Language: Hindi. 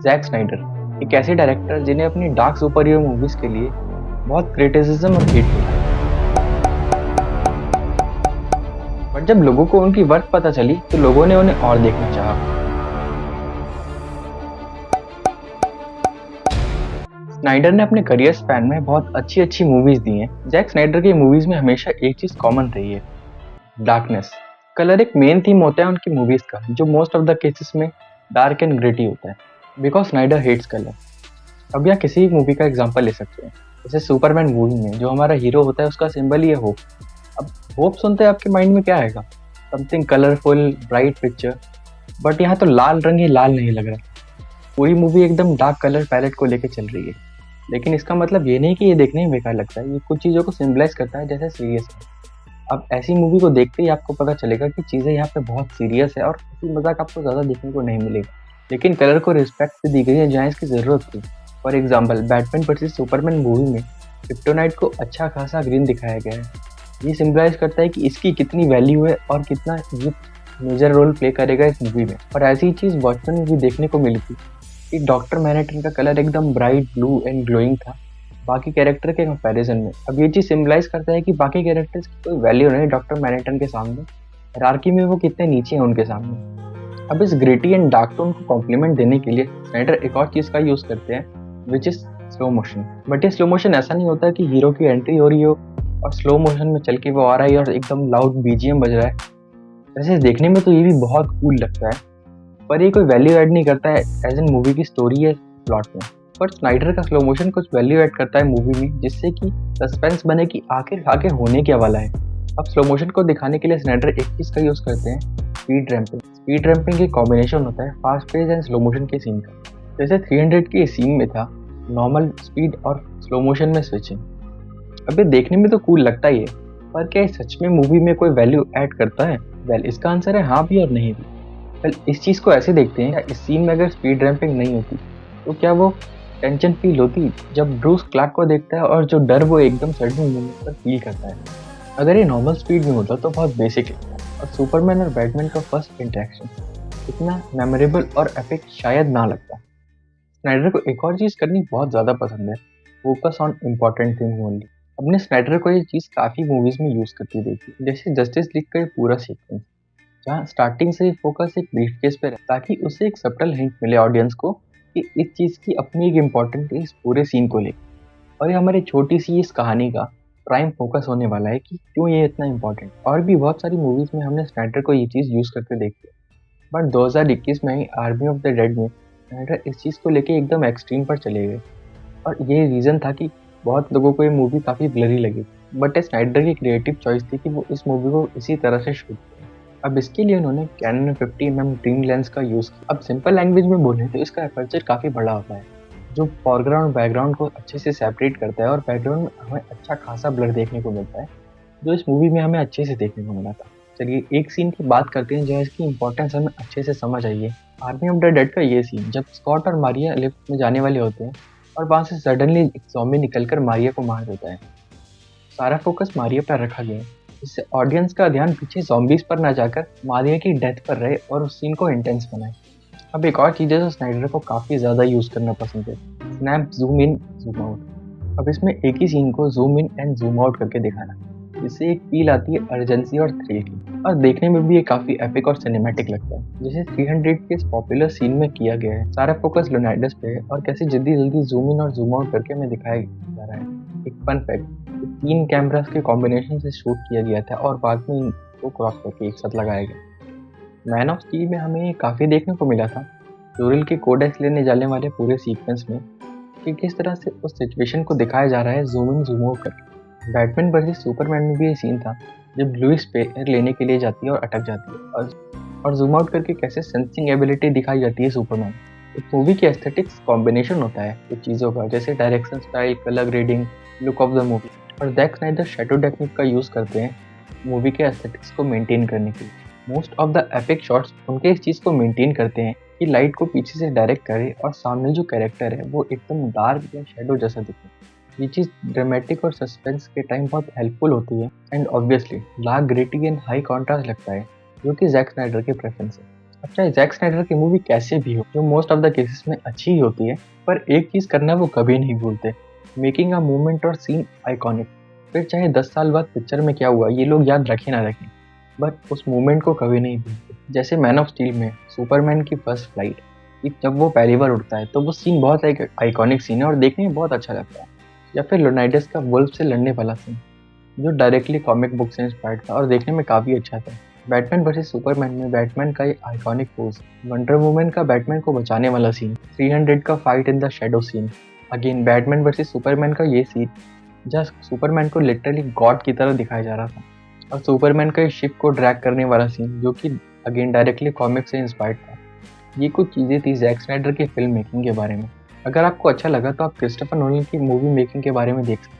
जैक स्नाइडर एक ऐसे डायरेक्टर जिन्हें अपनी डार्क सुपर हीरो मूवीज के लिए बहुत क्रिटिसिज्म और हेट मिला, बट जब लोगों को उनकी वर्थ पता चली तो लोगों ने उन्हें और देखना चाहा। स्नाइडर ने अपने करियर स्पैन में बहुत अच्छी अच्छी मूवीज दी हैं। जैक स्नाइडर की मूवीज में हमेशा एक चीज कॉमन रही है, डार्कनेस। कलर एक मेन थीम होता है उनकी मूवीज का, जो मोस्ट ऑफ द केसेस में डार्क एंड ग्रिटी होता है, बिकॉज स्नाइडर हेट्स कलर। अब यहाँ किसी भी मूवी का एग्जांपल ले सकते हैं, जैसे सुपरमैन मूवी में जो हमारा हीरो होता है उसका सिंबल ही है होप। अब होप सुनते हैं आपके माइंड में क्या आएगा? Something colourful bright picture. But यहाँ तो लाल रंग ही लाल नहीं लग रहा, पूरी मूवी एकदम डार्क कलर पैलेट को लेके चल रही है। लेकिन इसका मतलब ये नहीं कि ये देखने में बेकार लगता है, ये कुछ चीज़ों को सिम्बलाइज करता है, जैसे सीरियस है। अब ऐसी मूवी को देखते ही आपको पता चलेगा कि चीज़ें यहाँ पे बहुत सीरियस है और किसी मजाक आपको ज़्यादा देखने को नहीं मिलेगा, लेकिन कलर को रिस्पेक्ट भी दी गई है जहाँ इसकी ज़रूरत थी। For example Batman versus Superman movie में क्रिप्टोनाइट को अच्छा खासा ग्रीन दिखाया गया है। ये सिम्बलाइज करता है कि इसकी कितनी वैल्यू है और कितना ये मेजर रोल प्ले करेगा इस मूवी में। और ऐसी ही चीज़ वॉचमैन में भी देखने को मिली थी कि डॉक्टर मैनहट्टन का कलर एकदम ब्राइट ब्लू एंड ग्लोइंग था बाकी कैरेक्टर के कंपैरिजन में। अब ये चीज़ सिम्बलाइज करता है कि बाकी कैरेक्टर्स की कोई वैल्यू नहीं डॉक्टर मैनहट्टन के सामने, हायरार्की में वो कितने नीचे हैं उनके सामने। अब इस ग्रिटी एंड डार्क टोन को कॉम्प्लीमेंट देने के लिए स्नाइडर एक और चीज़ का यूज़ करते हैं, which is slow motion. But ये स्लो मोशन ऐसा नहीं होता कि हीरो की एंट्री हो रही हो और स्लो मोशन में चल के वो आ रहा है और एकदम लाउड बीजीएम बज रहा है। वैसे देखने में तो ये भी बहुत कूल लगता है, पर ये कोई वैल्यू ऐड नहीं करता है एज एन मूवी की स्टोरी है प्लॉट में। पर स्नाइडर का स्लो मोशन कुछ वैल्यू ऐड करता है मूवी में, जिससे कि सस्पेंस बने कि आखिर आगे होने क्या वाला है। अब स्लो मोशन को दिखाने के लिए स्नाइडर एक चीज़ का यूज़ करते हैं, स्पीड रैंपिंग। स्पीड रैंपिंग एक कॉम्बिनेशन होता है fast pace and slow motion के सीन का। जैसे 300 के सीन में था नॉर्मल स्पीड और स्लो मोशन में स्विचिंग। अब ये देखने में तो कूल लगता ही है, पर क्या सच में मूवी में कोई वैल्यू ऐड करता है? वेल इसका आंसर है हाँ भी और नहीं भी। वेल इस चीज़ को ऐसे देखते हैं, इस सीन में अगर स्पीड रैंपिंग नहीं होती तो क्या वो टेंशन फील होती जब ब्रूस क्लार्क को देखता है और जो डर वो एकदम सडन मोमेंट पर फील करता है? अगर ये नॉर्मल स्पीड में होता तो बहुत बेसिक लगता है और सुपरमैन और बैटमैन का फर्स्ट इंटरेक्शन इतना मेमोरेबल और एपिक शायद ना लगता। स्नाइडर को एक और चीज़ करनी बहुत ज़्यादा पसंद है, focus on important thing only. अपने स्नाइडर को ये चीज़ काफ़ी मूवीज़ में यूज़ करती देखी, जैसे जस्टिस लीग का ये पूरा सीक्वेंस जहाँ स्टार्टिंग से ही फोकस एक ब्रीफकेस पे रहता है, ताकि उसे एक सबटल हिंट मिले ऑडियंस को कि इस चीज़ की अपनी एक इम्पोर्टेंट है इस पूरे सीन को लेकर। और ये हमारी छोटी सी इस कहानी का प्राइम फोकस होने वाला है कि क्यों ये इतना इम्पोर्टेंट। और भी बहुत सारी मूवीज़ में हमने स्नाइडर को ये चीज़ यूज़ करके देखी है, बट 2021 में ही आर्मी ऑफ द डेड में स्नाइडर इस चीज़ को लेके एकदम एक्सट्रीम पर चले गए। और ये रीज़न था कि बहुत लोगों को ये मूवी काफ़ी ब्लरी लगी, बट स्नाइडर की क्रिएटिव चॉइस थी कि वो इस मूवी को इसी तरह से शूट करें। अब इसके लिए उन्होंने कैनन 50mm ड्रीम लेंस का यूज़ किया। अब सिंपल लैंग्वेज में बोले तो इसका अपर्चर काफ़ी बड़ा होता है, जो फोरग्राउंड बैकग्राउंड को अच्छे से सेपरेट करता है और बैकग्राउंड में हमें अच्छा खासा ब्लर देखने को मिलता है, जो इस मूवी में हमें अच्छे से देखने को मिला था। चलिए एक सीन की बात करते हैं जहाँ इसकी इंपॉर्टेंस हमें अच्छे से समझ आई है। आर्मी ऑफ द डेड का ये सीन जब स्कॉट और मारिया लिफ्ट में जाने वाले होते हैं और वहाँ से सडनली एक ज़ॉम्बी निकलकर मारिया को मार देता है। सारा फोकस मारिया पर रखा गया है, जिससे ऑडियंस का ध्यान पीछे ज़ॉम्बीज पर ना जाकर मारिया की डेथ पर रहे और उस सीन को इंटेंस बनाए। अब एक और चीज़ है जो स्नाइडर को काफ़ी ज़्यादा यूज़ करना पसंद है, snap zoom in zoom out. अब इसमें एक ही सीन को zoom in and zoom out करके दिखाना, जिससे एक फील आती है अर्जेंसी और थ्रिल की, और देखने में भी ये काफ़ी एपिक और सिनेमैटिक लगता है, जैसे 300 के इस पॉपुलर सीन में किया गया है। सारा फोकस लियोनार्डस पे है और कैसे जल्दी जल्दी जूम इन और जूम आउट करके हमें दिखाया जा रहा है। एक फन फैक्ट, 3 कैमरास के कॉम्बिनेशन से शूट किया गया था और बाद में इनको क्रॉस करके एक साथ लगाया गया। मैन ऑफ स्टील में हमें ये काफ़ी देखने को मिला था, जोरिल के कोडेक्स लेने जाने वाले पूरे सीक्वेंस में कि किस तरह से उस सिचुएशन को दिखाया जा रहा है जूम इन जूम आउट करके। बैटमैन वर्सेस सुपरमैन में भी ये सीन था जब लुइस पेयर लेने के लिए जाती है और अटक जाती है, और जूम आउट करके कैसे सेंसिंग एबिलिटी दिखाई जाती है सुपरमैन। एक मूवी की एस्थेटिक्स कॉम्बिनेशन होता है कुछ चीज़ों का, जैसे direction style, colour grading, look of the movie. और जैक स्नाइडर शैडो टेक्निक का यूज़ करते हैं मूवी के एस्थेटिक्स को मेंटेन करने के लिए। Most of the epic shots उनके इस चीज़ को मेंटेन करते हैं कि लाइट को पीछे से डायरेक्ट करे और सामने जो कैरेक्टर है वो एकदम डार्क या शैडो जैसा दिखे। ये चीज़ ड्रामेटिक और सस्पेंस के टाइम बहुत हेल्पफुल होती है and obviously dark gritty and high contrast लगता है, जो कि जैक स्नाइडर के प्रेफरेंस है। अब चाहे जैक स्नाइडर की मूवी कैसे भी हो, जो मोस्ट ऑफ द केसेस में अच्छी ही होती है, पर एक चीज़ करना वो कभी नहीं भूलते, मेकिंग अ मूवमेंट और सीन आइकॉनिक। फिर चाहे 10 साल बाद पिक्चर में क्या हुआ ये लोग याद रखें ना रखें, बट उस मूवमेंट को कभी नहीं भूलते। जैसे मैन ऑफ स्टील में सुपरमैन की फर्स्ट फ्लाइट, कि जब वो पहली बार उड़ता है तो वो सीन बहुत एक आइकॉनिक सीन है और देखने में बहुत अच्छा लगता है। या फिर लोनाइडस का वुल्फ से लड़ने वाला सीन, जो डायरेक्टली कॉमिक बुक से इंस्पायर्ड था और देखने में काफ़ी अच्छा था। बैटमैन वर्सेस सुपरमैन में बैटमैन का ये आइकॉनिक पोज, वंडर वुमन का बैटमैन को बचाने वाला सीन, 300 का fight in the shadow scene, again Batman versus Superman का ये सीन जहाँ सुपरमैन को लिटरली गॉड की तरह दिखाया जा रहा था, और सुपरमैन का शिप को ड्रैग करने वाला सीन जो कि अगेन डायरेक्टली कॉमिक से इंस्पायर्ड था। ये कुछ चीज़ें थी जैक स्नाइडर की फिल्म मेकिंग के बारे में। अगर आपको अच्छा लगा तो आप क्रिस्टोफर नोलन की मूवी मेकिंग के बारे में देख सकते हैं।